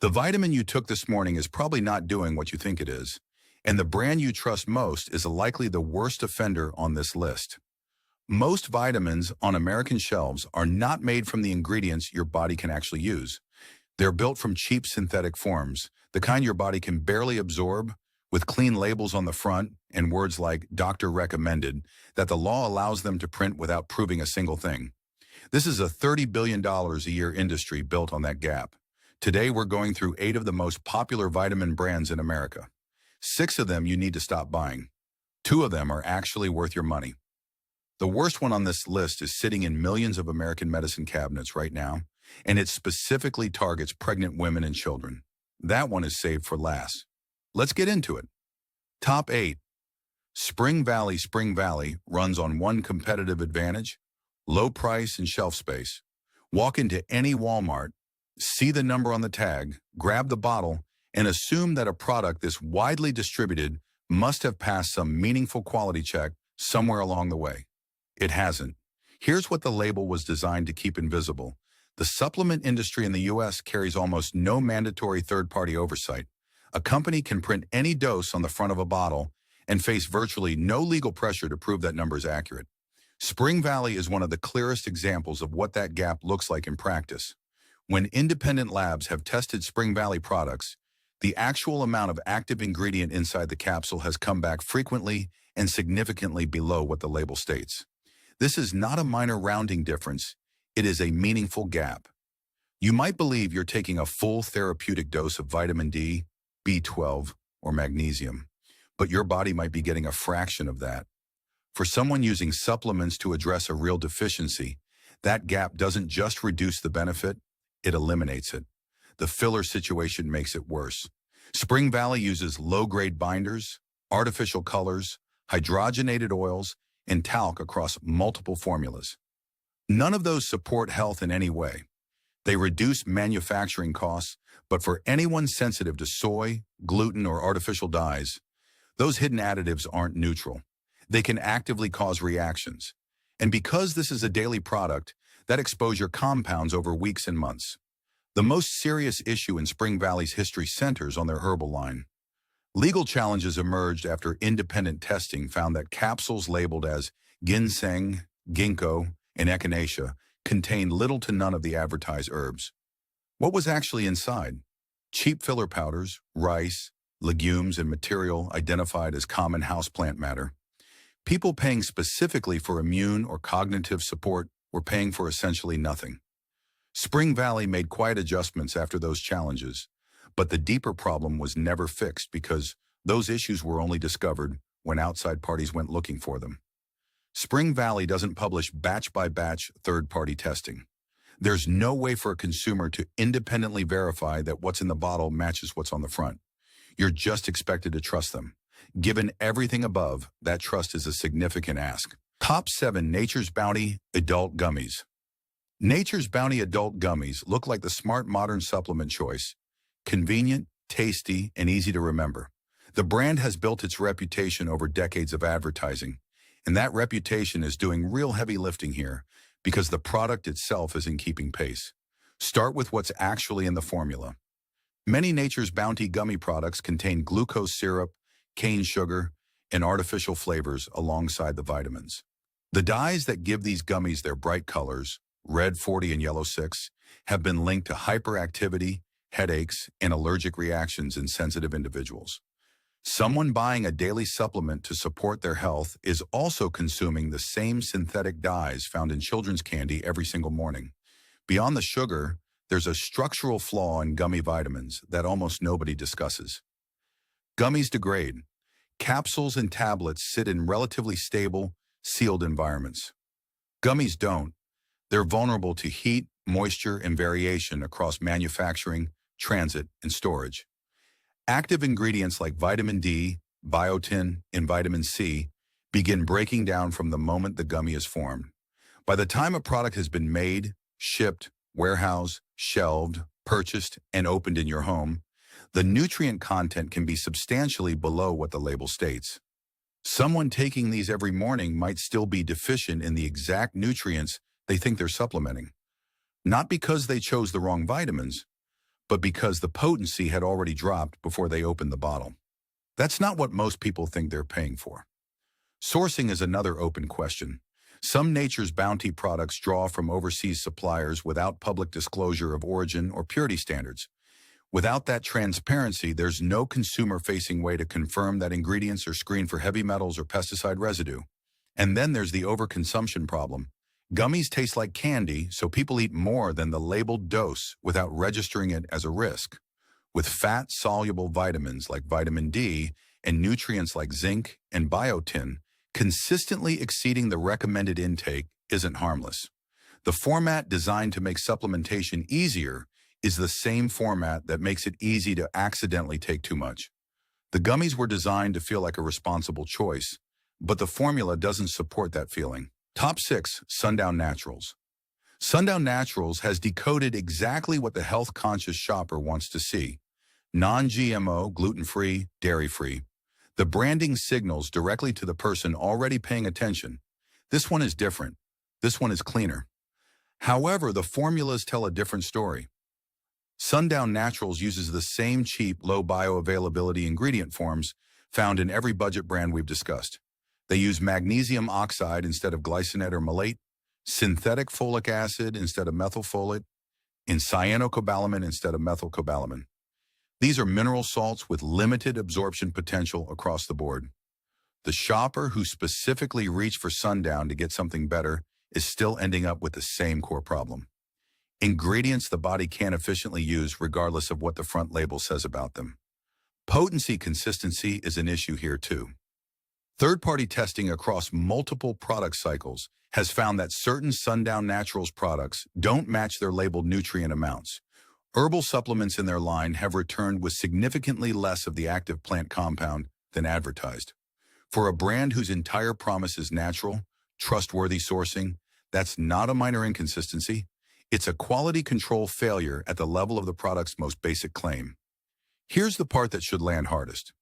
The vitamin you took this morning is probably not doing what you think it is, and the brand you trust most is likely the worst offender on this list. Most vitamins on American shelves are not made from the ingredients your body can actually use. They're built from cheap synthetic forms, the kind your body can barely absorb, with clean labels on the front and words like "doctor recommended" that the law allows them to print without proving a single thing. This is a $30 billion a year industry built on that gap. Today, we're going through 8 of the most popular vitamin brands in America. 6 of them you need to stop buying. 2 of them are actually worth your money. The worst one on this list is sitting in millions of American medicine cabinets right now, and it specifically targets pregnant women and children. That one is saved for last. Let's get into it. Top 8. Spring Valley. Spring Valley runs on one competitive advantage: low price and shelf space. Walk into any Walmart, see the number on the tag, grab the bottle, and assume that a product this widely distributed must have passed some meaningful quality check somewhere along the way. It hasn't. Here's what the label was designed to keep invisible. The supplement industry in the U.S. carries almost no mandatory third-party oversight. A company can print any dose on the front of a bottle and face virtually no legal pressure to prove that number is accurate. Spring Valley is one of the clearest examples of what that gap looks like in practice. When independent labs have tested Spring Valley products, the actual amount of active ingredient inside the capsule has come back frequently and significantly below what the label states. This is not a minor rounding difference. It is a meaningful gap. You might believe you're taking a full therapeutic dose of vitamin D, B12, or magnesium, but your body might be getting a fraction of that. For someone using supplements to address a real deficiency, that gap doesn't just reduce the benefit, it eliminates it. The filler situation makes it worse. Spring Valley uses low-grade binders, artificial colors, hydrogenated oils, and talc across multiple formulas. None of those support health in any way. They reduce manufacturing costs, but for anyone sensitive to soy, gluten, or artificial dyes, those hidden additives aren't neutral. They can actively cause reactions. And because this is a daily product, that exposure compounds over weeks and months. The most serious issue in Spring Valley's history centers on their herbal line. Legal challenges emerged after independent testing found that capsules labeled as ginseng, ginkgo, and echinacea contained little to none of the advertised herbs. What was actually inside? Cheap filler powders, rice, legumes, and material identified as common houseplant matter. People paying specifically for immune or cognitive support were paying for essentially nothing. Spring Valley made quiet adjustments after those challenges, but the deeper problem was never fixed because those issues were only discovered when outside parties went looking for them. Spring Valley doesn't publish batch-by-batch third-party testing. There's no way for a consumer to independently verify that what's in the bottle matches what's on the front. You're just expected to trust them. Given everything above, that trust is a significant ask. Top 7 Nature's Bounty Adult Gummies. Nature's Bounty Adult Gummies look like the smart modern supplement choice. Convenient, tasty, and easy to remember. The brand has built its reputation over decades of advertising, and that reputation is doing real heavy lifting here because the product itself isn't keeping pace. Start with what's actually in the formula. Many Nature's Bounty gummy products contain glucose syrup, cane sugar, and artificial flavors alongside the vitamins. The dyes that give these gummies their bright colors, red 40 and yellow 6, have been linked to hyperactivity, headaches, and allergic reactions in sensitive individuals. Someone buying a daily supplement to support their health is also consuming the same synthetic dyes found in children's candy every single morning. Beyond the sugar, there's a structural flaw in gummy vitamins that almost nobody discusses. Gummies degrade. Capsules and tablets sit in relatively stable, sealed environments. Gummies don't. They're vulnerable to heat, moisture, and variation across manufacturing, transit, and storage. Active ingredients like vitamin D, biotin, and vitamin C begin breaking down from the moment the gummy is formed. By the time a product has been made, shipped, warehoused, shelved, purchased, and opened in your home, the nutrient content can be substantially below what the label states. Someone taking these every morning might still be deficient in the exact nutrients they think they're supplementing. Not because they chose the wrong vitamins, but because the potency had already dropped before they opened the bottle. That's not what most people think they're paying for. Sourcing is another open question. Some Nature's Bounty products draw from overseas suppliers without public disclosure of origin or purity standards. Without that transparency, there's no consumer-facing way to confirm that ingredients are screened for heavy metals or pesticide residue. And then there's the overconsumption problem. Gummies taste like candy, so people eat more than the labeled dose without registering it as a risk. With fat-soluble vitamins like vitamin D and nutrients like zinc and biotin, consistently exceeding the recommended intake isn't harmless. The format designed to make supplementation easier is the same format that makes it easy to accidentally take too much. The gummies were designed to feel like a responsible choice, but the formula doesn't support that feeling. Top 6. Sundown Naturals. Sundown Naturals has decoded exactly what the health-conscious shopper wants to see. Non-GMO, gluten-free, dairy-free. The branding signals directly to the person already paying attention. This one is different. This one is cleaner. However, the formulas tell a different story. Sundown Naturals uses the same cheap, low bioavailability ingredient forms found in every budget brand we've discussed. They use magnesium oxide instead of glycinate or malate, synthetic folic acid instead of methylfolate, and cyanocobalamin instead of methylcobalamin. These are mineral salts with limited absorption potential across the board. The shopper who specifically reached for Sundown to get something better is still ending up with the same core problem. Ingredients the body can't efficiently use regardless of what the front label says about them. Potency consistency is an issue here too. Third-party testing across multiple product cycles has found that certain Sundown Naturals products don't match their labeled nutrient amounts. Herbal supplements in their line have returned with significantly less of the active plant compound than advertised. For a brand whose entire promise is natural, trustworthy sourcing, that's not a minor inconsistency. It's a quality control failure at the level of the product's most basic claim. Here's the part that should land hardest.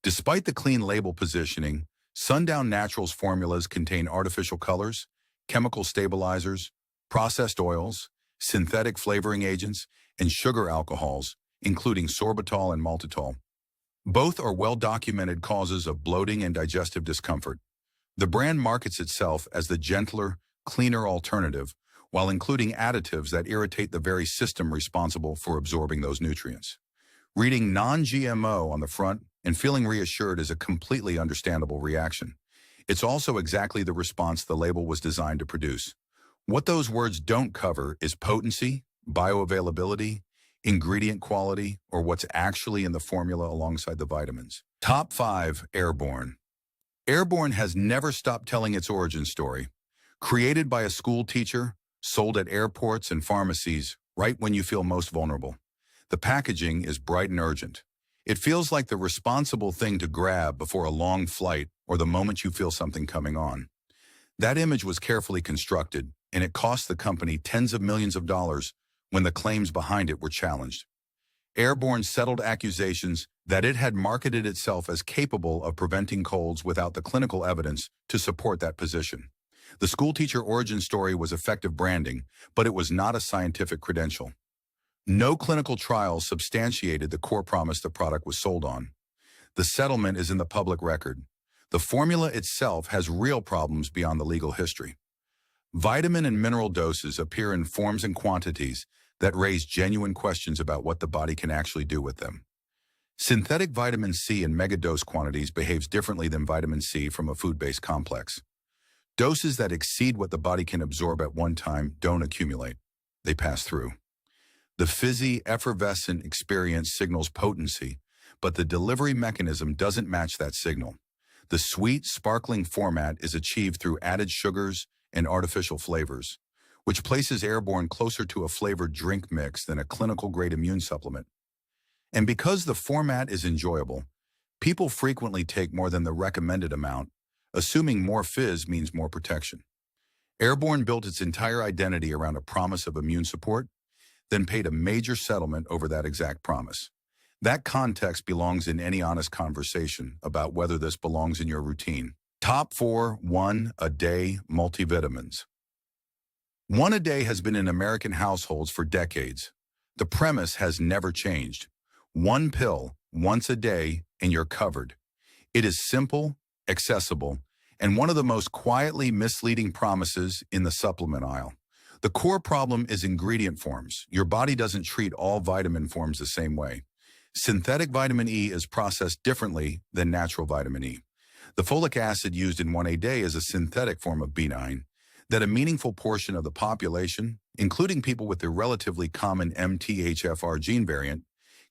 Despite the clean label positioning, Sundown Naturals formulas contain artificial colors, chemical stabilizers, processed oils, synthetic flavoring agents, and sugar alcohols, including sorbitol and maltitol. Both are well-documented causes of bloating and digestive discomfort. The brand markets itself as the gentler, cleaner alternative, while including additives that irritate the very system responsible for absorbing those nutrients. Reading non-GMO on the front and feeling reassured is a completely understandable reaction. It's also exactly the response the label was designed to produce. What those words don't cover is potency, bioavailability, ingredient quality, or what's actually in the formula alongside the vitamins. Top 5. Airborne. Airborne has never stopped telling its origin story. Created by a school teacher, sold at airports and pharmacies, right when you feel most vulnerable. The packaging is bright and urgent. It feels like the responsible thing to grab before a long flight or the moment you feel something coming on. That image was carefully constructed, and it cost the company tens of millions of dollars when the claims behind it were challenged. Airborne settled accusations that it had marketed itself as capable of preventing colds without the clinical evidence to support that position. The schoolteacher origin story was effective branding, but it was not a scientific credential. No clinical trials substantiated the core promise the product was sold on. The settlement is in the public record. The formula itself has real problems beyond the legal history. Vitamin and mineral doses appear in forms and quantities that raise genuine questions about what the body can actually do with them. Synthetic vitamin C in megadose quantities behaves differently than vitamin C from a food-based complex. Doses that exceed what the body can absorb at one time don't accumulate. They pass through. The fizzy, effervescent experience signals potency, but the delivery mechanism doesn't match that signal. The sweet, sparkling format is achieved through added sugars and artificial flavors, which places Airborne closer to a flavored drink mix than a clinical-grade immune supplement. And because the format is enjoyable, people frequently take more than the recommended amount, assuming more fizz means more protection. Airborne built its entire identity around a promise of immune support, then paid a major settlement over that exact promise. That context belongs in any honest conversation about whether this belongs in your routine. Top 4. 1 a day multivitamins. 1 a day has been in American households for decades. The premise has never changed. One pill, once a day, and you're covered. It is simple, accessible, and one of the most quietly misleading promises in the supplement aisle. The core problem is ingredient forms. Your body doesn't treat all vitamin forms the same way. Synthetic vitamin E is processed differently than natural vitamin E. The folic acid used in 1A day is a synthetic form of B9 that a meaningful portion of the population, including people with the relatively common MTHFR gene variant,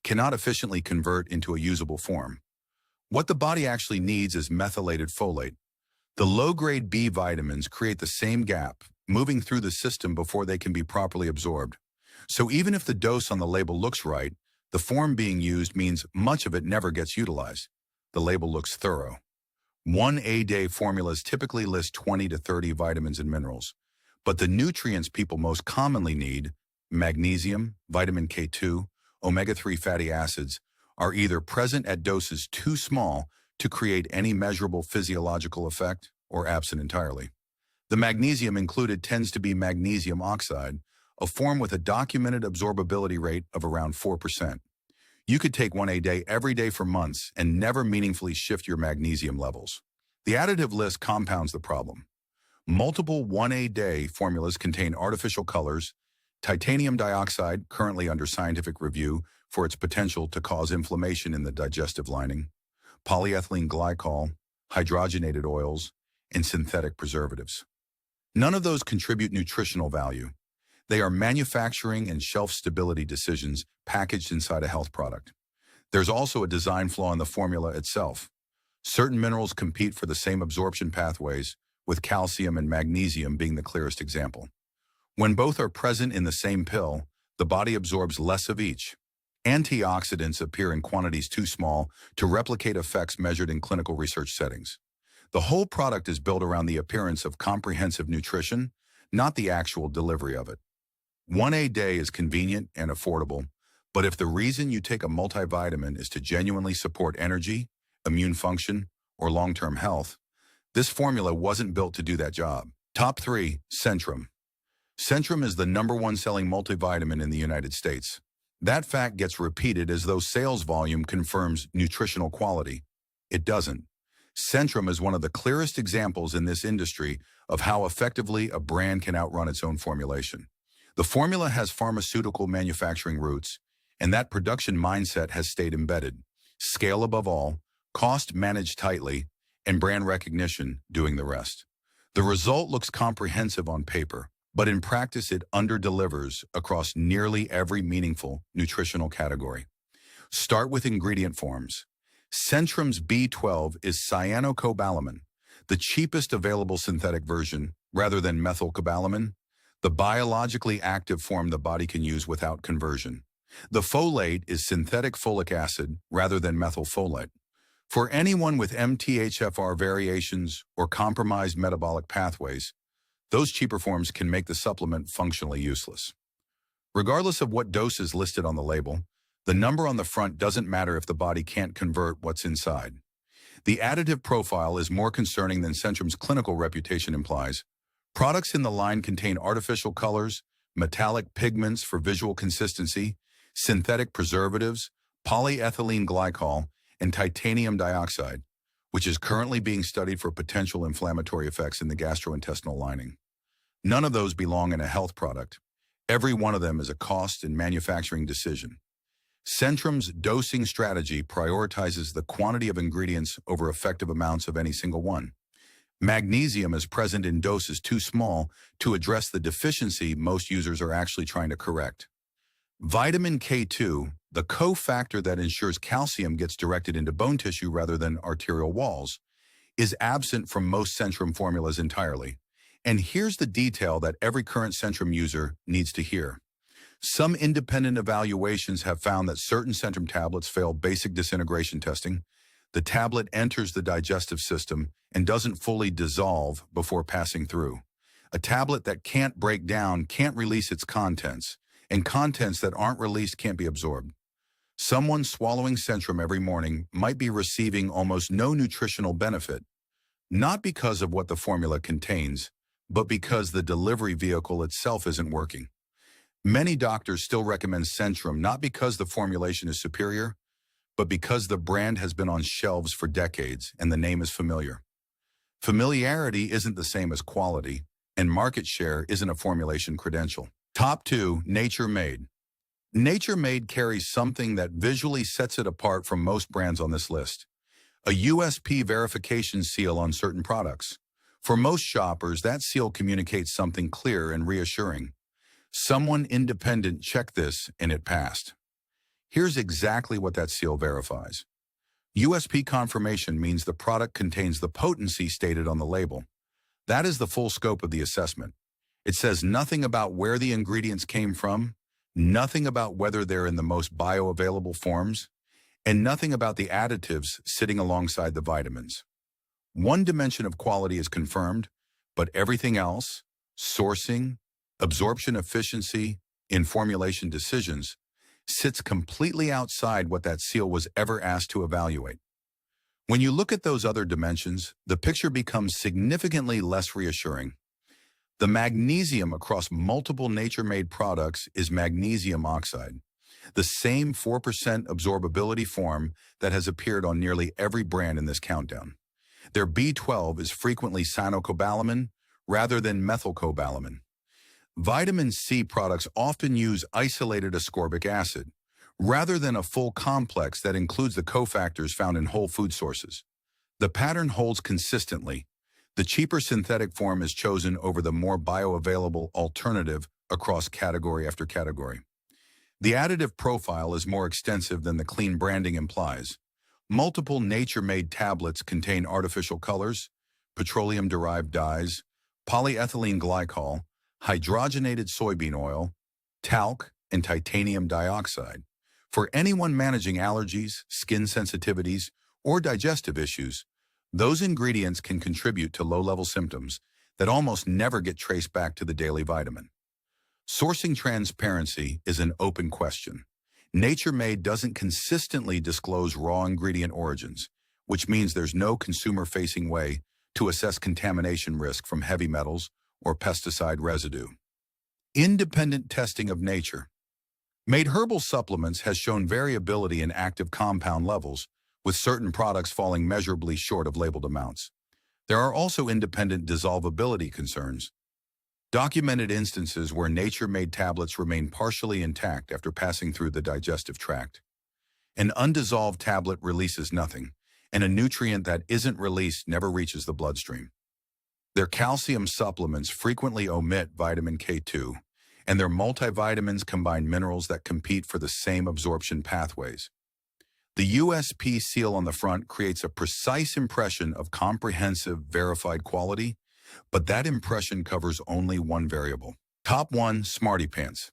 cannot efficiently convert into a usable form. What the body actually needs is methylated folate. The low-grade B vitamins create the same gap, moving through the system before they can be properly absorbed. So even if the dose on the label looks right, the form being used means much of it never gets utilized. The label looks thorough. 1A day formulas typically list 20 to 30 vitamins and minerals, but the nutrients people most commonly need, magnesium, vitamin K2, omega-3 fatty acids, are either present at doses too small to create any measurable physiological effect or absent entirely. The magnesium included tends to be magnesium oxide, a form with a documented absorbability rate of around 4%. You could take 1A day every day for months and never meaningfully shift your magnesium levels. The additive list compounds the problem. Multiple 1A day formulas contain artificial colors, titanium dioxide, currently under scientific review for its potential to cause inflammation in the digestive lining, polyethylene glycol, hydrogenated oils, and synthetic preservatives. None of those contribute nutritional value. They are manufacturing and shelf stability decisions packaged inside a health product. There's also a design flaw in the formula itself. Certain minerals compete for the same absorption pathways, with calcium and magnesium being the clearest example. When both are present in the same pill, the body absorbs less of each. Antioxidants appear in quantities too small to replicate effects measured in clinical research settings. The whole product is built around the appearance of comprehensive nutrition, not the actual delivery of it. 1A day is convenient and affordable, but if the reason you take a multivitamin is to genuinely support energy, immune function, or long-term health, this formula wasn't built to do that job. Top 3. Centrum. Centrum is the #1 selling multivitamin in the United States. That fact gets repeated as though sales volume confirms nutritional quality. It doesn't. Centrum is one of the clearest examples in this industry of how effectively a brand can outrun its own formulation. The formula has pharmaceutical manufacturing roots, and that production mindset has stayed embedded. Scale above all, cost managed tightly, and brand recognition doing the rest. The result looks comprehensive on paper, but in practice it underdelivers across nearly every meaningful nutritional category. Start with ingredient forms. Centrum's B12 is cyanocobalamin, the cheapest available synthetic version, rather than methylcobalamin, the biologically active form the body can use without conversion. The folate is synthetic folic acid rather than methylfolate. For anyone with MTHFR variations or compromised metabolic pathways, those cheaper forms can make the supplement functionally useless. Regardless of what dose is listed on the label, the number on the front doesn't matter if the body can't convert what's inside. The additive profile is more concerning than Centrum's clinical reputation implies. Products in the line contain artificial colors, metallic pigments for visual consistency, synthetic preservatives, polyethylene glycol, and titanium dioxide, which is currently being studied for potential inflammatory effects in the gastrointestinal lining. None of those belong in a health product. Every one of them is a cost and manufacturing decision. Centrum's dosing strategy prioritizes the quantity of ingredients over effective amounts of any single one. Magnesium is present in doses too small to address the deficiency most users are actually trying to correct. Vitamin K2, the cofactor that ensures calcium gets directed into bone tissue rather than arterial walls, is absent from most Centrum formulas entirely. And here's the detail that every current Centrum user needs to hear. Some independent evaluations have found that certain Centrum tablets fail basic disintegration testing. The tablet enters the digestive system and doesn't fully dissolve before passing through. A tablet that can't break down can't release its contents, and contents that aren't released can't be absorbed. Someone swallowing Centrum every morning might be receiving almost no nutritional benefit, not because of what the formula contains, but because the delivery vehicle itself isn't working. Many doctors still recommend Centrum not because the formulation is superior, but because the brand has been on shelves for decades and the name is familiar. Familiarity isn't the same as quality, and market share isn't a formulation credential. Top 2, Nature Made. Nature Made carries something that visually sets it apart from most brands on this list: a USP verification seal on certain products. For most shoppers, that seal communicates something clear and reassuring. Someone independent checked this and it passed. Here's exactly what that seal verifies. USP confirmation means the product contains the potency stated on the label. That is the full scope of the assessment. It says nothing about where the ingredients came from, nothing about whether they're in the most bioavailable forms, and nothing about the additives sitting alongside the vitamins. One dimension of quality is confirmed, but everything else, sourcing, absorption efficiency, in formulation decisions, sits completely outside what that seal was ever asked to evaluate. When you look at those other dimensions, the picture becomes significantly less reassuring. The magnesium across multiple nature-made products is magnesium oxide, the same 4% absorbability form that has appeared on nearly every brand in this countdown. Their B12 is frequently cyanocobalamin rather than methylcobalamin. Vitamin C products often use isolated ascorbic acid, rather than a full complex that includes the cofactors found in whole food sources. The pattern holds consistently. The cheaper synthetic form is chosen over the more bioavailable alternative across category after category. The additive profile is more extensive than the clean branding implies. Multiple nature-made tablets contain artificial colors, petroleum-derived dyes, polyethylene glycol, hydrogenated soybean oil, talc, and titanium dioxide. For anyone managing allergies, skin sensitivities, or digestive issues, those ingredients can contribute to low-level symptoms that almost never get traced back to the daily vitamin. Sourcing transparency is an open question. Nature Made doesn't consistently disclose raw ingredient origins, which means there's no consumer-facing way to assess contamination risk from heavy metals or pesticide residue. Independent testing of Nature Made herbal supplements has shown variability in active compound levels, with certain products falling measurably short of labeled amounts. There are also independent dissolvability concerns. Documented instances where nature-made tablets remain partially intact after passing through the digestive tract. An undissolved tablet releases nothing, and a nutrient that isn't released never reaches the bloodstream. Their calcium supplements frequently omit vitamin K2, and their multivitamins combine minerals that compete for the same absorption pathways. The USP seal on the front creates a precise impression of comprehensive, verified quality, but that impression covers only one variable. Top 1, Smarty Pants.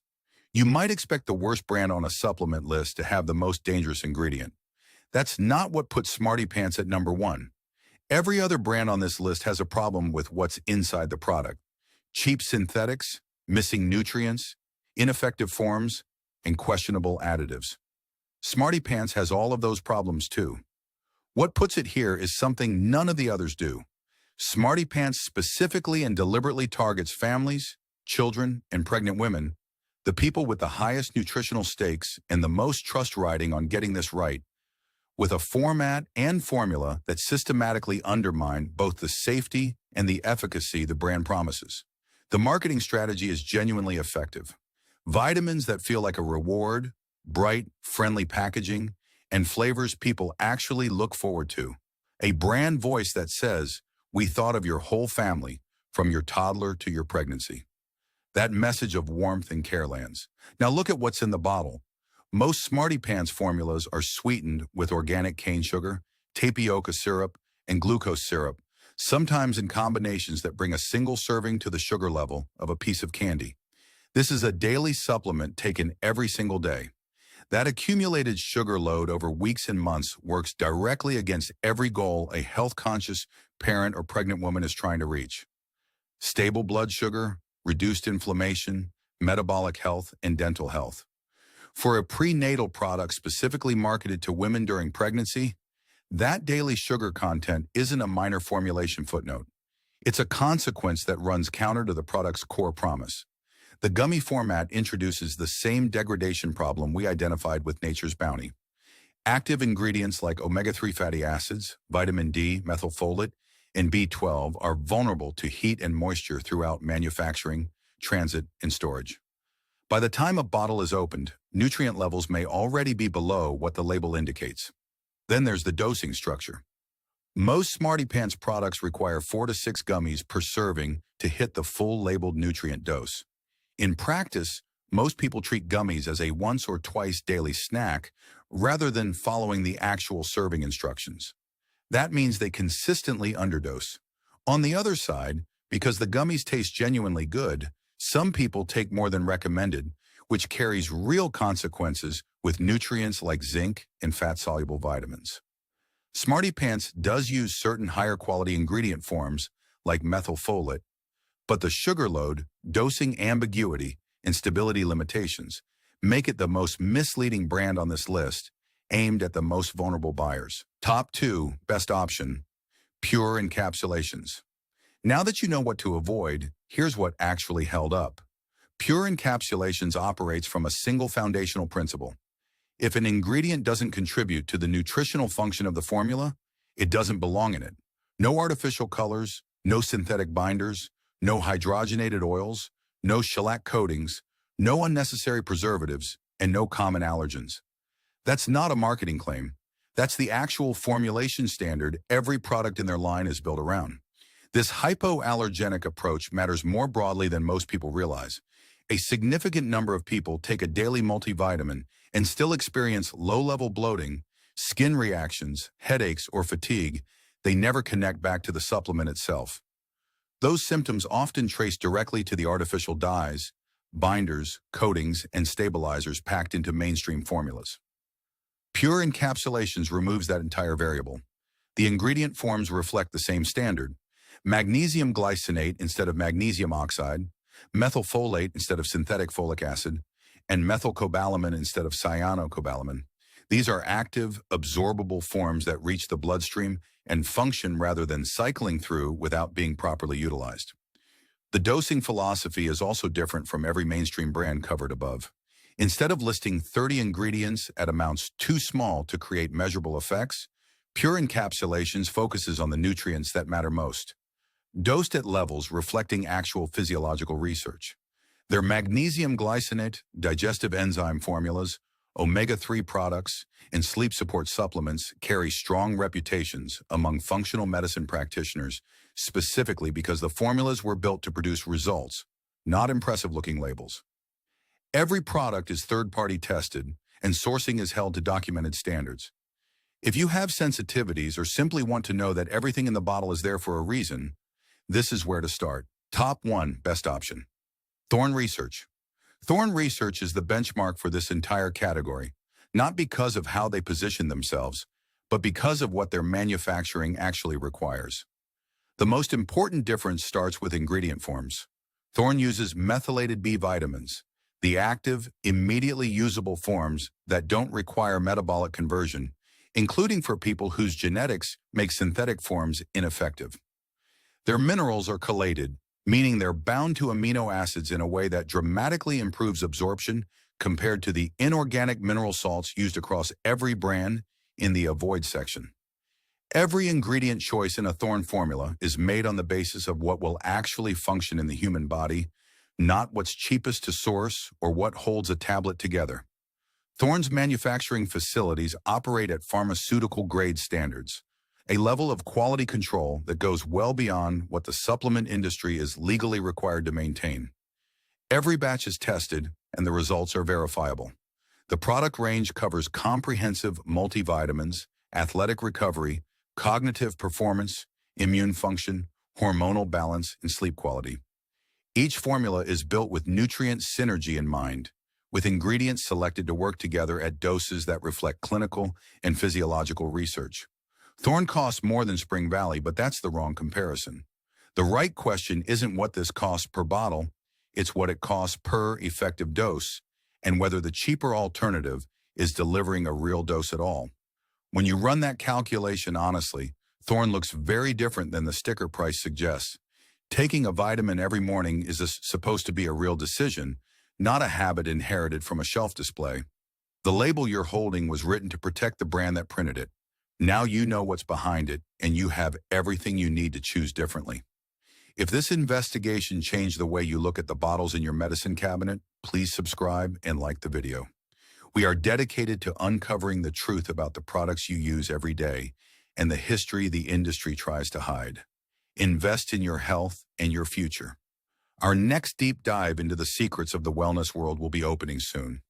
You might expect the worst brand on a supplement list to have the most dangerous ingredient. That's not what puts Smarty Pants at number 1. Every other brand on this list has a problem with what's inside the product: cheap synthetics, missing nutrients, ineffective forms, and questionable additives. Smarty Pants has all of those problems too. What puts it here is something none of the others do. Smarty Pants specifically and deliberately targets families, children, and pregnant women, the people with the highest nutritional stakes and the most trust riding on getting this right, with a format and formula that systematically undermine both the safety and the efficacy the brand promises. The marketing strategy is genuinely effective. Vitamins that feel like a reward, bright, friendly packaging, and flavors people actually look forward to. A brand voice that says, "We thought of your whole family, from your toddler to your pregnancy." That message of warmth and care lands. Now look at what's in the bottle. Most Smarty Pants formulas are sweetened with organic cane sugar, tapioca syrup, and glucose syrup, sometimes in combinations that bring a single serving to the sugar level of a piece of candy. This is a daily supplement taken every single day. That accumulated sugar load over weeks and months works directly against every goal a health-conscious parent or pregnant woman is trying to reach: stable blood sugar, reduced inflammation, metabolic health, and dental health. For a prenatal product specifically marketed to women during pregnancy, that daily sugar content isn't a minor formulation footnote. It's a consequence that runs counter to the product's core promise. The gummy format introduces the same degradation problem we identified with Nature's Bounty. Active ingredients like omega-3 fatty acids, vitamin D, methylfolate, and B12 are vulnerable to heat and moisture throughout manufacturing, transit, and storage. By the time a bottle is opened, nutrient levels may already be below what the label indicates. Then there's the dosing structure. Most Smarty Pants products require 4 to 6 gummies per serving to hit the full labeled nutrient dose. In practice, most people treat gummies as a once or twice daily snack rather than following the actual serving instructions. That means they consistently underdose. On the other side, because the gummies taste genuinely good, some people take more than recommended, which carries real consequences with nutrients like zinc and fat-soluble vitamins. Smarty Pants does use certain higher quality ingredient forms like methylfolate, but the sugar load, dosing ambiguity, and stability limitations make it the most misleading brand on this list, aimed at the most vulnerable buyers. Top 2, best option, pure encapsulations. Now that you know what to avoid, here's what actually held up. Pure encapsulations operates from a single foundational principle. If an ingredient doesn't contribute to the nutritional function of the formula, it doesn't belong in it. No artificial colors, no synthetic binders, no hydrogenated oils, no shellac coatings, no unnecessary preservatives, and no common allergens. That's not a marketing claim. That's the actual formulation standard every product in their line is built around. This hypoallergenic approach matters more broadly than most people realize. A significant number of people take a daily multivitamin and still experience low-level bloating, skin reactions, headaches, or fatigue. They never connect back to the supplement itself. Those symptoms often trace directly to the artificial dyes, binders, coatings, and stabilizers packed into mainstream formulas. Pure encapsulations removes that entire variable. The ingredient forms reflect the same standard: magnesium glycinate instead of magnesium oxide, methylfolate instead of synthetic folic acid, and methylcobalamin instead of cyanocobalamin. These are active, absorbable forms that reach the bloodstream and function rather than cycling through without being properly utilized. The dosing philosophy is also different from every mainstream brand covered above. Instead of listing 30 ingredients at amounts too small to create measurable effects, Pure Encapsulations focuses on the nutrients that matter most, dosed at levels reflecting actual physiological research. Their magnesium glycinate, digestive enzyme formulas, omega-3 products, and sleep support supplements carry strong reputations among functional medicine practitioners, specifically because the formulas were built to produce results, not impressive-looking labels. Every product is third-party tested, and sourcing is held to documented standards. If you have sensitivities or simply want to know that everything in the bottle is there for a reason, this is where to start. Top 1, best option. Thorne Research. Thorne Research is the benchmark for this entire category, not because of how they position themselves, but because of what their manufacturing actually requires. The most important difference starts with ingredient forms. Thorne uses methylated B vitamins, the active, immediately usable forms that don't require metabolic conversion, including for people whose genetics make synthetic forms ineffective. Their minerals are chelated, meaning they're bound to amino acids in a way that dramatically improves absorption compared to the inorganic mineral salts used across every brand in the avoid section. Every ingredient choice in a Thorne formula is made on the basis of what will actually function in the human body, not what's cheapest to source or what holds a tablet together. Thorne's manufacturing facilities operate at pharmaceutical-grade standards, a level of quality control that goes well beyond what the supplement industry is legally required to maintain. Every batch is tested, and the results are verifiable. The product range covers comprehensive multivitamins, athletic recovery, cognitive performance, immune function, hormonal balance, and sleep quality. Each formula is built with nutrient synergy in mind, with ingredients selected to work together at doses that reflect clinical and physiological research. Thorne costs more than Spring Valley, but that's the wrong comparison. The right question isn't what this costs per bottle, it's what it costs per effective dose, and whether the cheaper alternative is delivering a real dose at all. When you run that calculation honestly, Thorne looks very different than the sticker price suggests. Taking a vitamin every morning is supposed to be a real decision, not a habit inherited from a shelf display. The label you're holding was written to protect the brand that printed it. Now you know what's behind it, and you have everything you need to choose differently. If this investigation changed the way you look at the bottles in your medicine cabinet, please subscribe and like the video. We are dedicated to uncovering the truth about the products you use every day and the history the industry tries to hide. Invest in your health and your future. Our next deep dive into the secrets of the wellness world will be opening soon.